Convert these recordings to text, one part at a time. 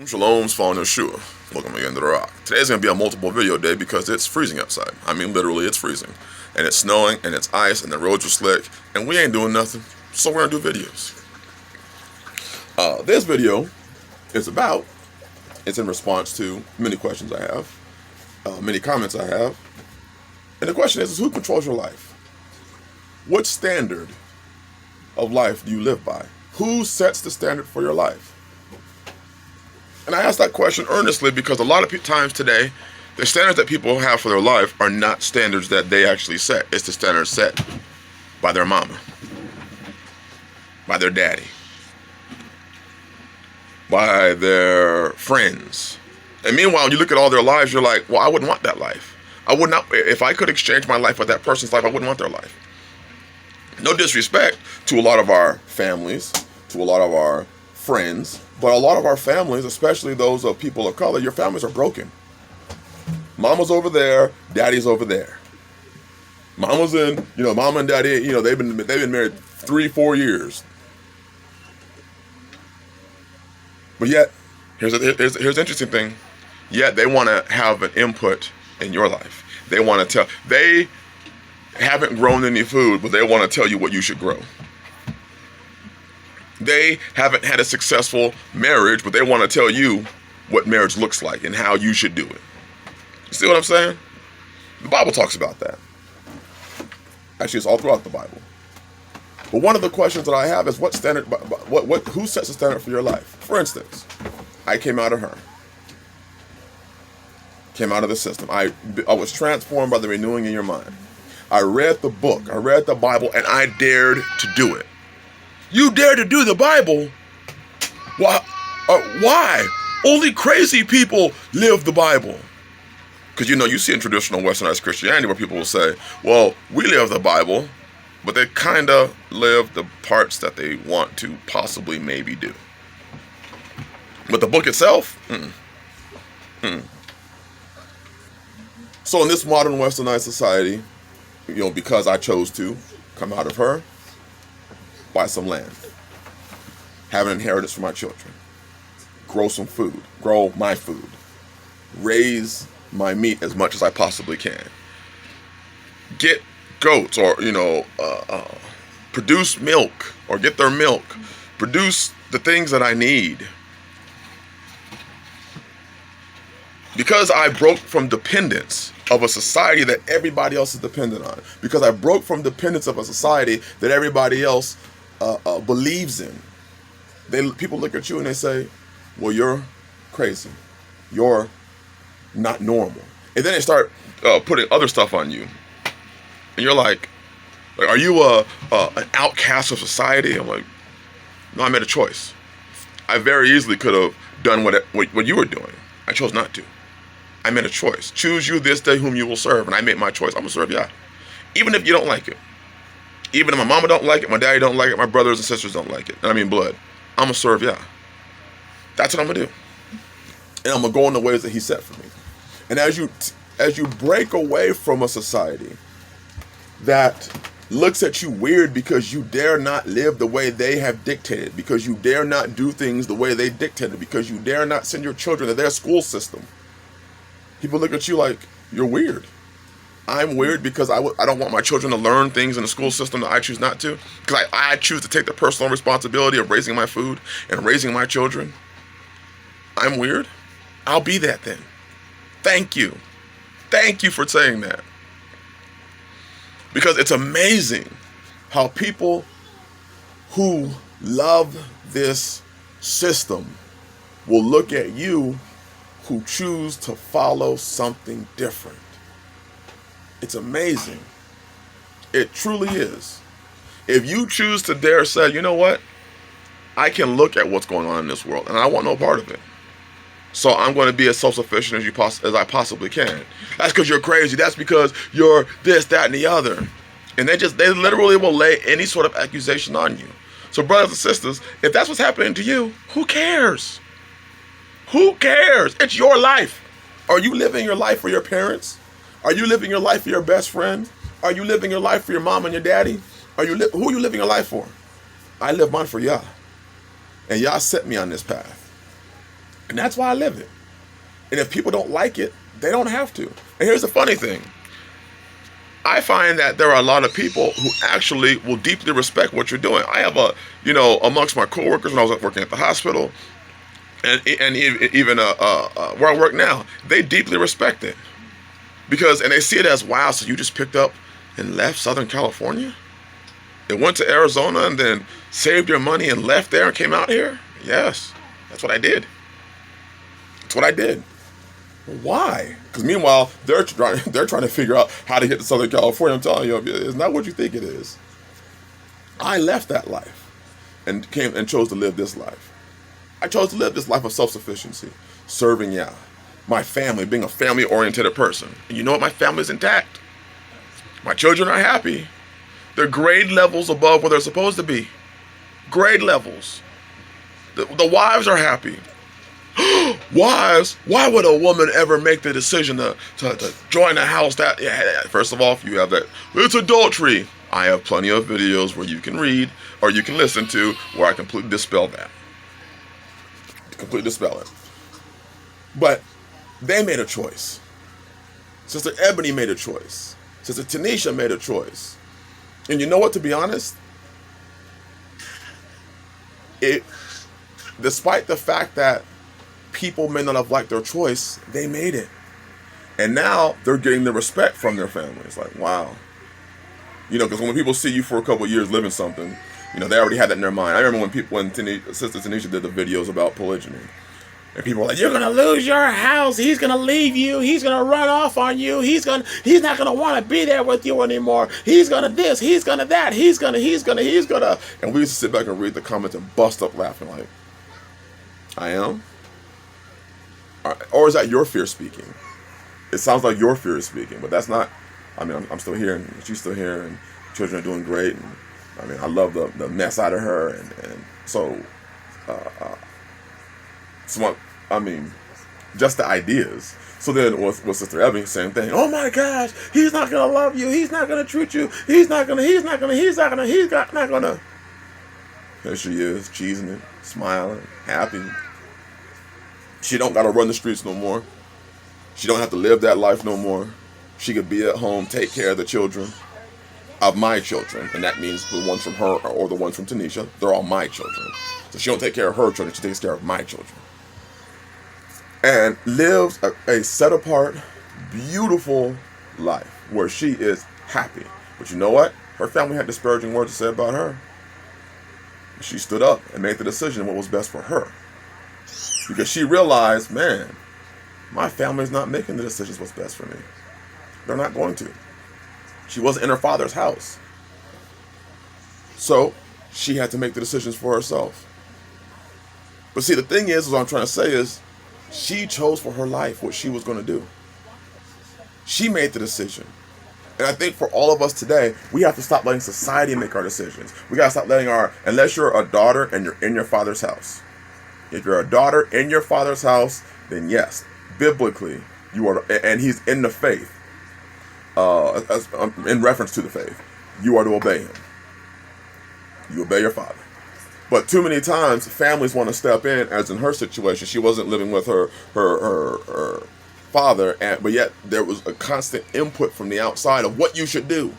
Shalom's falling in Shua. Welcome again to the Rock. Today's going to be a multiple video day because it's freezing outside. I mean, literally, it's freezing. And it's snowing, and it's ice, and the roads are slick, and we ain't doing nothing. So we're going to do videos. This video is it's in response to many questions I have, many comments I have. And the question is who controls your life? What standard of life do you live by? Who sets the standard for your life? And I ask that question earnestly because a lot of times today, the standards that people have for their life are not standards that they actually set. It's the standards set by their mama, by their daddy, by their friends. And meanwhile, you look at all their lives, you're like, well, I wouldn't want that life. I would not, if I could exchange my life with that person's life, I wouldn't want their life. No disrespect to a lot of our families, to a lot of our friends, but a lot of our families, especially those of people of color, your families are broken. Mama's over there, daddy's over there. Mama's in, mama and daddy, they've been married 3-4 years. But yet, here's the interesting thing. Yet they want to have an input in your life. They want to they haven't grown any food, but they want to tell you what you should grow. They haven't had a successful marriage, but they want to tell you what marriage looks like and how you should do it. You see what I'm saying? The Bible talks about that. Actually, it's all throughout the Bible. But one of the questions that I have is who sets the standard for your life? For instance, I came out of her. Came out of the system. I was transformed by the renewing in your mind. I read the book. I read the Bible, and I dared to do it. You dare to do the Bible? Why? Only crazy people live the Bible. Because you see in traditional Westernized Christianity where people will say, well, we live the Bible, but they kind of live the parts that they want to possibly maybe do. But the book itself, So in this modern Westernized society, because I chose to come out of her, buy some land, have an inheritance for my children, grow some food, grow my food, raise my meat as much as I possibly can, get goats or, produce milk or get their milk, produce the things that I need. Because I broke from dependence of a society that everybody else is dependent on. Because I broke from dependence of a society that everybody else believes in. People look at you and they say, well, you're crazy. You're not normal. And then they start putting other stuff on you. And you're like are you an outcast of society? I'm like, no, I made a choice. I very easily could have done what you were doing. I chose not to. I made a choice. Choose you this day whom you will serve. And I made my choice. I'm going to serve Yah. Even if you don't like it. Even if my mama don't like it, my daddy don't like it, my brothers and sisters don't like it. And I mean blood. I'm going to serve Yah. That's what I'm going to do. And I'm going to go in the ways that he set for me. And as you break away from a society that looks at you weird because you dare not live the way they have dictated, because you dare not do things the way they dictated, because you dare not send your children to their school system, people look at you like, you're weird. I'm weird because I don't want my children to learn things in the school system that I choose not to. Because I choose to take the personal responsibility of raising my food and raising my children. I'm weird? I'll be that then. Thank you. Thank you for saying that. Because it's amazing how people who love this system will look at you who choose to follow something different. It's amazing. It truly is. If you choose to dare say, you know what? I can look at what's going on in this world and I want no part of it. So I'm going to be as self-sufficient as I possibly can. That's because you're crazy. That's because you're this, that, and the other. And they literally will lay any sort of accusation on you. So brothers and sisters, if that's what's happening to you, who cares? Who cares? It's your life. Are you living your life for your parents? Are you living your life for your best friend? Are you living your life for your mom and your daddy? Who are you living your life for? I live mine for Yah. And Yah set me on this path. And that's why I live it. And if people don't like it, they don't have to. And here's the funny thing. I find that there are a lot of people who actually will deeply respect what you're doing. I have amongst my coworkers when I was working at the hospital, and even where I work now, they deeply respect it. And they see it as, wow, so you just picked up and left Southern California? And went to Arizona and then saved your money and left there and came out here? Yes, that's what I did. That's what I did. Why? Because meanwhile, they're trying to figure out how to get to Southern California. I'm telling you, it's not what you think it is. I left that life and chose to live this life. I chose to live this life of self-sufficiency, serving Yah, my family, being a family-oriented person. And you know what? My family's intact. My children are happy. They're grade levels above where they're supposed to be. Grade levels. The wives are happy. Wives, why would a woman ever make the decision to join a house first of all, if you have that, it's adultery. I have plenty of videos where you can read or you can listen to where I completely dispel that. Completely dispel it. But they made a choice. Sister Ebony made a choice. Sister Tanisha made a choice. And you know what, to be honest? Despite the fact that people may not have liked their choice, they made it. And now they're getting the respect from their families. Like, wow. Because when people see you for a couple of years living something, they already had that in their mind. I remember when Sister Tanisha did the videos about polygyny. And people were like, you're going to lose your house. He's going to leave you. He's going to run off on you. He's not going to want to be there with you anymore. He's going to this. He's going to that. He's going to. And we used to sit back and read the comments and bust up laughing like, I am? Or is that your fear speaking? It sounds like your fear is speaking, but that's not. I'm still here, and she's still here, and children are doing great, and I love the mess out of her, and so, just the ideas. So then with Sister Ebony, same thing. Oh my gosh, he's not gonna love you. He's not gonna treat you. He's not gonna. Here she is, cheesing it, smiling, happy. She don't gotta run the streets no more. She don't have to live that life no more. She could be at home, take care of the children, of my children, and that means the ones from her or the ones from Tanisha. They're all my children. So she don't take care of her children. She takes care of my children, and lives a set apart, beautiful life where she is happy. But you know what? Her family had disparaging words to say about her. She stood up and made the decision what was best for her. Because she realized, man, my family's not making the decisions what's best for me. They're not going to. She wasn't in her father's house. So she had to make the decisions for herself. But see, the thing is, what I'm trying to say is, she chose for her life what she was going to do. She made the decision. And I think for all of us today, we have to stop letting society make our decisions. We got to stop letting unless you're a daughter and you're in your father's house. If you're a daughter in your father's house, then yes, biblically, you are, and he's in the faith, in reference to the faith, you are to obey him. You obey your father. But too many times, families want to step in, as in her situation. She wasn't living with her father, but yet there was a constant input from the outside of what you should do.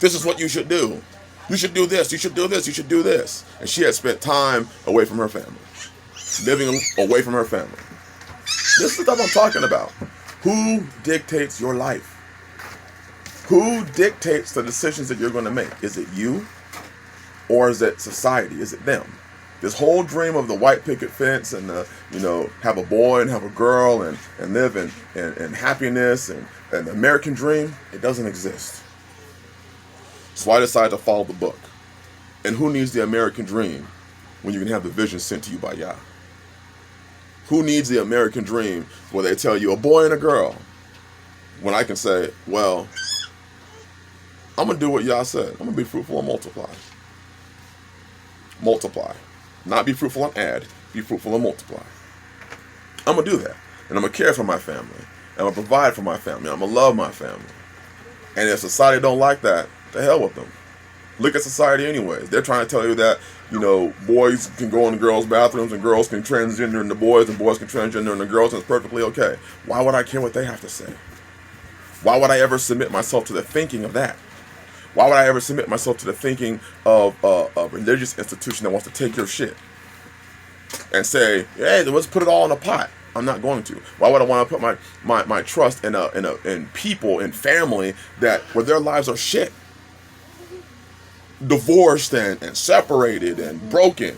This is what you should do. You should do this. You should do this. You should do this. And she had spent time away from her family. Living away from her family. This is the stuff I'm talking about. Who dictates your life? Who dictates the decisions that you're going to make? Is it you? Or is it society? Is it them? This whole dream of the white picket fence and have a boy and have a girl and live in happiness and the American dream, it doesn't exist. So I decided to follow the book. And who needs the American dream when you can have the vision sent to you by Yah? Who needs the American dream where they tell you a boy and a girl? When I can say, well, I'm going to do what Yah said. I'm going to be fruitful and multiply. Multiply. Not be fruitful and add. Be fruitful and multiply. I'm going to do that. And I'm going to care for my family. And I'm going to provide for my family. I'm going to love my family. And if society don't like that, the hell with them. Look at society anyways. They're trying to tell you that, boys can go in the girls' bathrooms and girls can transgender into boys and boys can transgender into girls, and it's perfectly okay. Why would I care what they have to say? Why would I ever submit myself to the thinking of that? Why would I ever submit myself to the thinking of a religious institution that wants to take your shit and say, hey, let's put it all in a pot? I'm not going to. Why would I want to put my trust in people, in family, where their lives are shit? Divorced and separated and broken.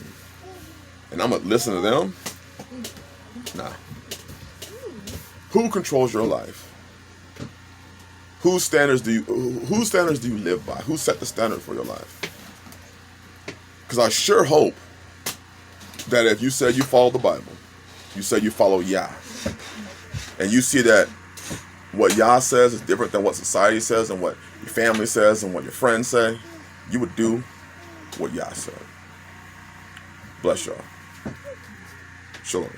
And I'm going to listen to them? Nah. Who controls your life? Whose standards do you live by? Who set the standard for your life? Because I sure hope that if you say you follow the Bible, you say you follow Yah, and you see that what Yah says is different than what society says and what your family says and what your friends say, you would do what Yah said. Bless y'all. Shalom.